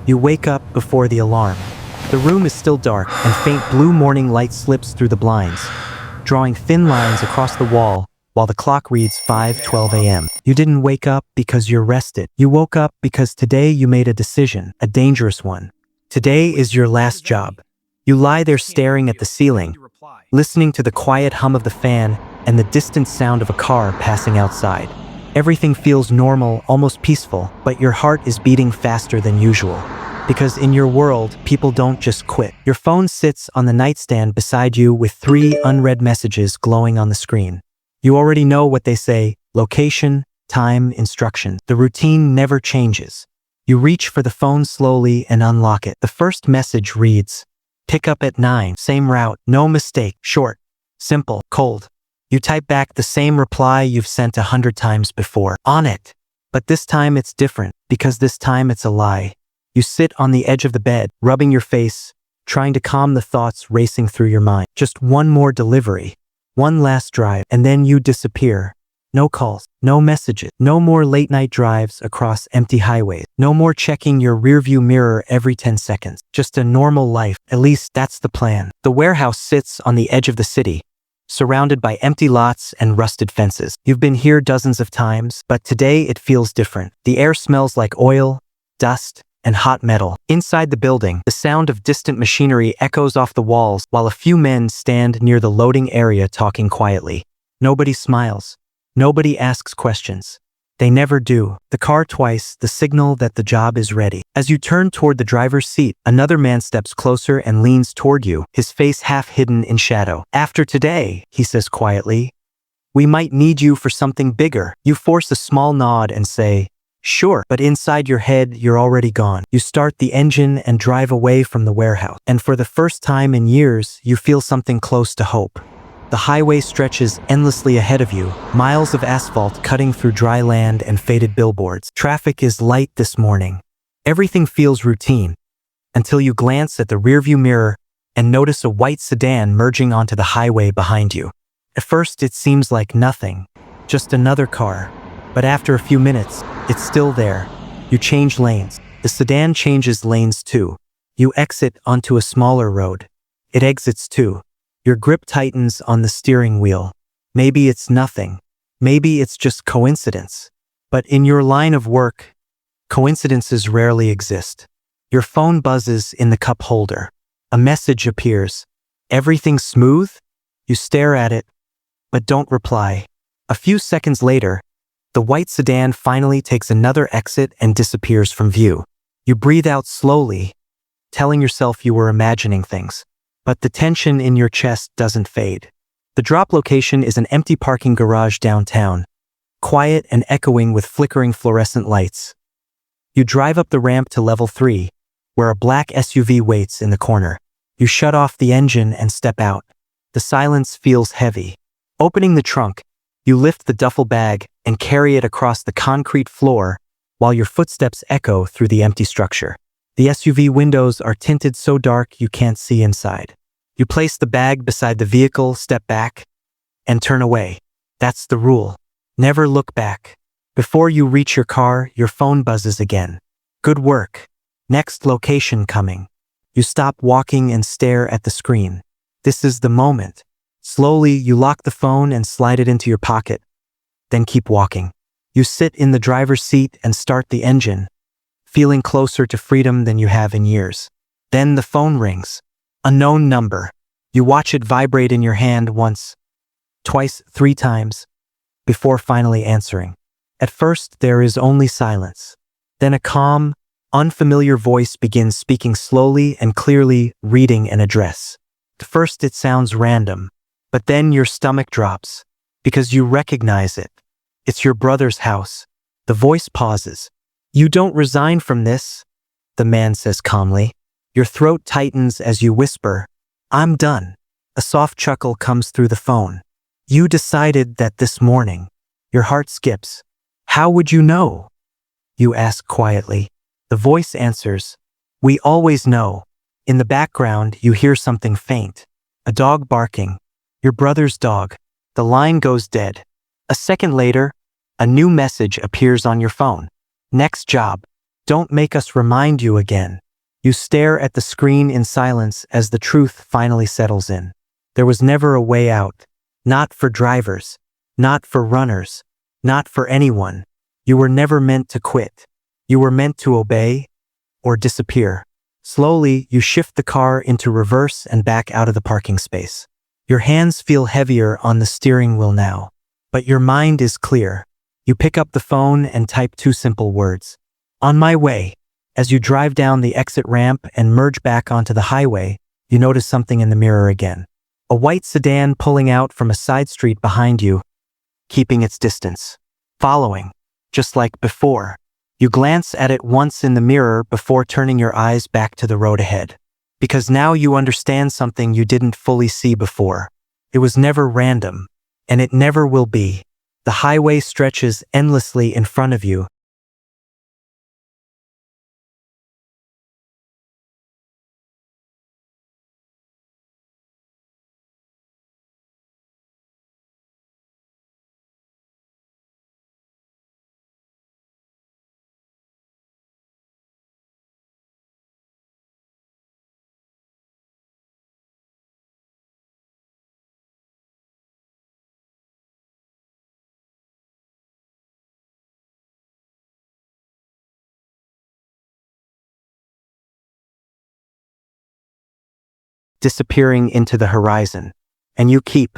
You wake up before the alarm. The room is still dark, and faint blue morning light slips through the blinds, drawing thin lines across the wall while the clock reads 5:12 a.m. You didn't wake up because you're rested. You woke up because today you made a decision, a dangerous one. Today is your last job. You lie there staring at the ceiling, listening to the quiet hum of the fan and the distant sound of a car passing outside. Everything feels normal, almost peaceful, but your heart is beating faster than usual. Because in your world, people don't just quit. Your phone sits on the nightstand beside you with 3 unread messages glowing on the screen. You already know what they say: location, time, instructions. The routine never changes. You reach for the phone slowly and unlock it. The first message reads, "Pick up at 9, same route, no mistake, short, simple, cold." You type back the same reply you've sent 100 times before. On it. But this time it's different, because this time it's a lie. You sit on the edge of the bed, rubbing your face, trying to calm the thoughts racing through your mind. Just one more delivery, one last drive, and then you disappear. No calls, no messages, no more late-night drives across empty highways, no more checking your rearview mirror every 10 seconds. Just a normal life, at least that's the plan. The warehouse sits on the edge of the city, surrounded by empty lots and rusted fences. You've been here dozens of times, but today it feels different. The air smells like oil, dust, and hot metal. Inside the building, the sound of distant machinery echoes off the walls while a few men stand near the loading area talking quietly. Nobody smiles. Nobody asks questions. They never do. The car twice, the signal that the job is ready. As you turn toward the driver's seat, another man steps closer and leans toward you, his face half hidden in shadow. "After today," he says quietly, "we might need you for something bigger." You force a small nod and say, "Sure," but inside your head, you're already gone. You start the engine and drive away from the warehouse. And for the first time in years, you feel something close to hope. The highway stretches endlessly ahead of you, miles of asphalt cutting through dry land and faded billboards. Traffic is light this morning. Everything feels routine, until you glance at the rearview mirror and notice a white sedan merging onto the highway behind you. At first, it seems like nothing, just another car. But after a few minutes, it's still there. You change lanes. The sedan changes lanes too. You exit onto a smaller road. It exits too. Your grip tightens on the steering wheel. Maybe it's nothing. Maybe it's just coincidence. But in your line of work, coincidences rarely exist. Your phone buzzes in the cup holder. A message appears. "Everything smooth?" You stare at it, but don't reply. A few seconds later, the white sedan finally takes another exit and disappears from view. You breathe out slowly, telling yourself you were imagining things. But the tension in your chest doesn't fade. The drop location is an empty parking garage downtown, quiet and echoing with flickering fluorescent lights. You drive up the ramp to level 3, where a black SUV waits in the corner. You shut off the engine and step out. The silence feels heavy. Opening the trunk, you lift the duffel bag and carry it across the concrete floor while your footsteps echo through the empty structure. The SUV windows are tinted so dark you can't see inside. You place the bag beside the vehicle, step back, and turn away. That's the rule. Never look back. Before you reach your car, your phone buzzes again. "Good work. Next location coming." You stop walking and stare at the screen. This is the moment. Slowly, you lock the phone and slide it into your pocket. Then keep walking. You sit in the driver's seat and start the engine, feeling closer to freedom than you have in years. Then the phone rings. A known number. You watch it vibrate in your hand once, twice, 3 times, before finally answering. At first, there is only silence. Then a calm, unfamiliar voice begins speaking slowly and clearly, reading an address. At first, it sounds random, but then your stomach drops, because you recognize it. It's your brother's house. The voice pauses. "You don't resign from this," the man says calmly. Your throat tightens as you whisper, "I'm done." A soft chuckle comes through the phone. "You decided that this morning." Your heart skips. "How would you know?" You ask quietly. The voice answers, "We always know." In the background, you hear something faint. A dog barking. Your brother's dog. The line goes dead. A second later, a new message appears on your phone. "Next job. Don't make us remind you again. You stare at the screen in silence as the truth finally settles in. There was never a way out. Not for drivers. Not for runners. Not for anyone. You were never meant to quit. You were meant to obey or disappear. Slowly, you shift the car into reverse and back out of the parking space. Your hands feel heavier on the steering wheel now, but your mind is clear. You pick up the phone and type two simple words. On my way. As you drive down the exit ramp and merge back onto the highway, you notice something in the mirror again. A white sedan pulling out from a side street behind you, keeping its distance. Following, just like before. You glance at it once in the mirror before turning your eyes back to the road ahead. Because now you understand something you didn't fully see before. It was never random, and it never will be. The highway stretches endlessly in front of you. Disappearing into the horizon. And you keep